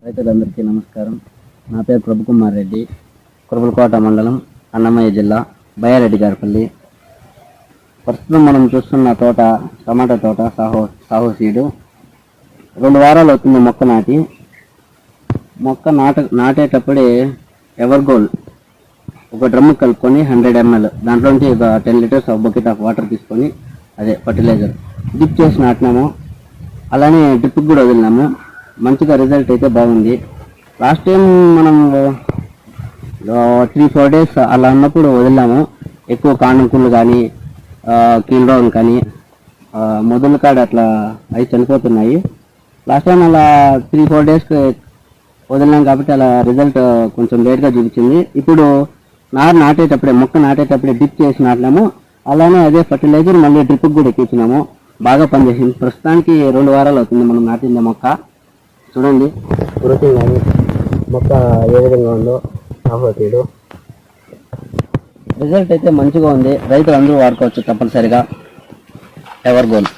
రైతులందరికీ నమస్కారం. నా పేరు ప్రభుకుమార్ రెడ్డి, కురబలకోట మండలం, అన్నమయ్య జిల్లా, బయ్యారెడ్డి గారిపల్లి. ప్రస్తుతం మనం చూస్తున్న తోట టమాటా తోట సాహో సీడు. 2 వారాలు అవుతుంది మొక్క నాటి. మొక్క నాటేటప్పుడే ఎవర్గోల్డ్ ఒక డ్రమ్ము కలుపుకొని 100 ml దాంట్లోంచి ఒక 10 లీటర్స్ బకెట్ ఆఫ్ వాటర్ తీసుకొని అదే ఫర్టిలైజర్ డిప్ చేసి నాటినాము. అలానే డ్రిప్కి కూడా వదిలినాము. మంచిగా రిజల్ట్ అయితే బాగుంది. లాస్ట్ టైం మనం 3-4 days అలా ఉన్నప్పుడు వదిలినాము. ఎక్కువ కాండంకుళ్ళు కానీ కీల్రోగం కానీ మొదలు కాడ అట్లా అవి చనిపోతున్నాయి. లాస్ట్ టైం అలా 3-4 days వదిలినాం కాబట్టి అలా రిజల్ట్ కొంచెం లేట్గా చూపించింది. ఇప్పుడు మొక్క నాటేటప్పుడే డిప్ చేసి నాటినాము. అలానే అదే ఫర్టిలైజర్ మళ్ళీ డ్రిప్కి కూడా ఎక్కించినాము. బాగా పనిచేసింది. ప్రస్తుతానికి 2 వారాలు అవుతుంది మనం నాటింది మొక్క. చూడండి గ్రోతింగ్ కానీ మొక్క ఏ విధంగా ఉందో సాహో సీడు. రిజల్ట్ అయితే మంచిగా ఉంది. రైతులు అందరూ వాడుకోవచ్చు తప్పనిసరిగా. ఎవర్గోల్డ్.